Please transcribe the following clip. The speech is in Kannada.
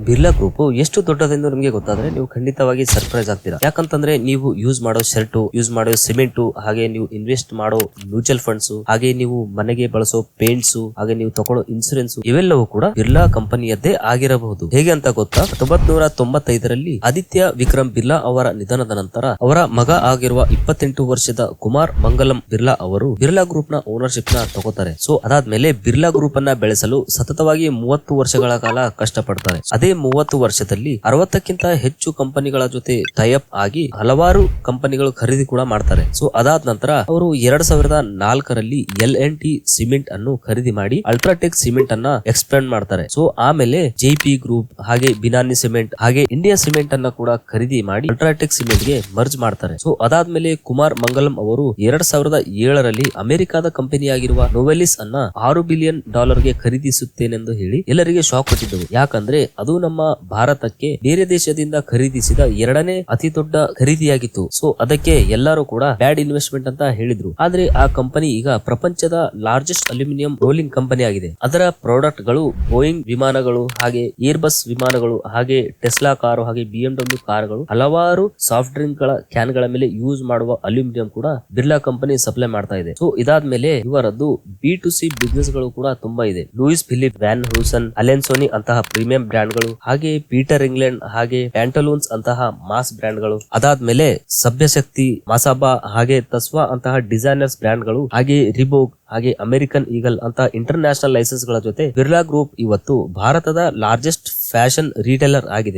ಬಿರ್ಲಾ ಗ್ರೂಪ್ ಎಷ್ಟು ದೊಡ್ಡದೆಂದು ನಿಮಗೆ ಗೊತ್ತಾದ್ರೆ ನೀವು ಖಂಡಿತವಾಗಿ ಸರ್ಪ್ರೈಸ್ ಆಗ್ತೀರಾ. ಯಾಕಂತಂದ್ರೆ ನೀವು ಯೂಸ್ ಮಾಡೋ ಶರ್ಟ್, ಯೂಸ್ ಮಾಡೋ ಸಿಮೆಂಟ್, ಹಾಗೆ ನೀವು ಇನ್ವೆಸ್ಟ್ ಮಾಡೋ ಮ್ಯೂಚುವಲ್ ಫಂಡ್ಸ್, ಹಾಗೆ ನೀವು ಮನೆಗೆ ಬಳಸೋ ಪೇಂಟ್ಸ್, ಹಾಗೆ ನೀವು ತಗೊಳ್ಳೋ ಇನ್ಸೂರೆನ್ಸ್ ಇವೆಲ್ಲವೂ ಕೂಡ ಬಿರ್ಲಾ ಕಂಪನಿಯದ್ದೇ ಆಗಿರಬಹುದು. ಹೇಗೆ ಅಂತ ಗೊತ್ತಾ? 1995ರಲ್ಲಿ ಆದಿತ್ಯ ವಿಕ್ರಮ್ ಬಿರ್ಲಾ ಅವರ ನಿಧನದ ನಂತರ ಅವರ ಮಗ ಆಗಿರುವ 28 ವರ್ಷದ ಕುಮಾರ್ ಮಂಗಲಂ ಬಿರ್ಲಾ ಅವರು ಬಿರ್ಲಾ ಗ್ರೂಪ್ ನ ಓನರ್ಶಿಪ್ ನ ತಗೋತಾರೆ. ಸೊ ಅದಾದ್ಮೇಲೆ ಬಿರ್ಲಾ ಗ್ರೂಪ್ ಅನ್ನ ಬೆಳೆಸಲು ಸತತವಾಗಿ 30 ವರ್ಷಗಳ ಕಾಲ ಕಷ್ಟಪಡ್ತಾರೆ. ಅದೇ 30 ವರ್ಷದಲ್ಲಿ 60ಕ್ಕಿಂತ ಹೆಚ್ಚು ಕಂಪನಿಗಳ ಜೊತೆ ಟೈಅಪ್ ಆಗಿ ಹಲವಾರು ಕಂಪನಿಗಳು ಖರೀದಿ ಕೂಡ ಮಾಡ್ತಾರೆ. ಸೊ ಅದಾದ ನಂತರ ಅವರು 2004ರಲ್ಲಿ LNT ಸಿಮೆಂಟ್ ಅನ್ನು ಖರೀದಿ ಮಾಡಿ ಅಲ್ಟ್ರಾಟೆಕ್ ಸಿಮೆಂಟ್ ಅನ್ನ ಎಕ್ಸ್ಪ್ಯಾಂಡ್ ಮಾಡ್ತಾರೆ. ಸೊ ಆಮೇಲೆ JP ಗ್ರೂಪ್, ಹಾಗೆ ಬಿನಾನಿ ಸಿಮೆಂಟ್, ಹಾಗೆ ಇಂಡಿಯಾ ಸಿಮೆಂಟ್ ಅನ್ನ ಕೂಡ ಖರೀದಿ ಮಾಡಿ ಅಲ್ಟ್ರಾಟೆಕ್ ಸಿಮೆಂಟ್ ಗೆ ಮರ್ಜ್ ಮಾಡ್ತಾರೆ. ಸೊ ಅದಾದ್ಮೇಲೆ ಕುಮಾರ್ ಮಂಗಲಂ ಅವರು 2007ರಲ್ಲಿ ಅಮೆರಿಕಾದ ಕಂಪನಿಯಾಗಿರುವ ನೋವೆಲಿಸ್ ಅನ್ನ $6 ಬಿಲಿಯನ್ ಗೆ ಖರೀದಿಸುತ್ತೇನೆಂದು ಹೇಳಿ ಎಲ್ಲರಿಗೆ ಶಾಕ್ ಕೊಟ್ಟಿದ್ದವು. ಯಾಕಂದ್ರೆ ಅದು ನಮ್ಮ ಭಾರತಕ್ಕೆ ಬೇರೆ ದೇಶದಿಂದ ಖರೀದಿಸಿದ 2ನೇ ಅತಿ ದೊಡ್ಡ ಖರೀದಿಯಾಗಿತ್ತು. ಸೊ ಅದಕ್ಕೆ ಎಲ್ಲರೂ ಕೂಡ ಬ್ಯಾಡ್ ಇನ್ವೆಸ್ಟ್ಮೆಂಟ್ ಅಂತ ಹೇಳಿದ್ರು. ಆದ್ರೆ ಆ ಕಂಪನಿ ಈಗ ಪ್ರಪಂಚದ ಲಾರ್ಜೆಸ್ಟ್ ಅಲ್ಯೂಮಿನಿಯಂ ರೋಲಿಂಗ್ ಕಂಪನಿ ಆಗಿದೆ. ಅದರ ಪ್ರಾಡಕ್ಟ್ ಗಳು ಬೋಯಿಂಗ್ ವಿಮಾನಗಳು, ಹಾಗೆ ಏರ್ಬಸ್ ವಿಮಾನಗಳು, ಹಾಗೆ ಟೆಸ್ಲಾ ಕಾರು, ಹಾಗೆ BMW ಕಾರುಗಳು, ಹಲವಾರು ಸಾಫ್ಟ್ ಡ್ರಿಂಕ್ ಗಳ ಕ್ಯಾನ್ ಗಳ ಮೇಲೆ ಯೂಸ್ ಮಾಡುವ ಅಲ್ಯೂಮಿನಿಯಂ ಕೂಡ ಬಿರ್ಲಾ ಕಂಪನಿ ಸಪ್ಲೈ ಮಾಡ್ತಾ ಇದೆ. ಸೊ ಇದಾದ್ಮೇಲೆ ಇವರದ್ದು B2C ಬಿಸ್ನೆಸ್ ಗಳು ಕೂಡ ತುಂಬಾ ಇದೆ. ಲೂಯಿಸ್ ಫಿಲಿಪ್, ವ್ಯಾನ್ ಹೂಸನ್, ಅಲೆನ್ಸೋನಿ ಅಂತಹ ಪ್ರೀಮಿಯಂ ಬ್ರ್ಯಾಂಡ್ ಗಳು, ಹಾಗೆ ಪೀಟರ್ ಇಂಗ್ಲೆಂಡ್, ಹಾಗೆ ಪ್ಯಾಂಟಲೂನ್ಸ್ ಅಂತಹ ಮಾಸ್ ಬ್ರ್ಯಾಂಡ್ ಗಳು, ಅದಾದ್ಮೇಲೆ ಸಭ್ಯಶಕ್ತಿ, ಮಸಾಬಾ, ಹಾಗೆ ತಸ್ವಾ ಅಂತಹ ಡಿಸೈನರ್ಸ್ ಬ್ರ್ಯಾಂಡ್ ಗಳು, ಹಾಗೆ ರಿಬೋಕ್, ಹಾಗೆ ಅಮೆರಿಕನ್ ಈಗಲ್ ಅಂತ ಇಂಟರ್ ನ್ಯಾಷನಲ್ ಲೈಸೆನ್ಸ್ ಗಳ ಜೊತೆ ಬಿರ್ಲಾ ಗ್ರೂಪ್ ಇವತ್ತು ಭಾರತದ ಲಾರ್ಜೆಸ್ಟ್ ಫ್ಯಾಷನ್ ರಿಟೇಲರ್ ಆಗಿದೆ.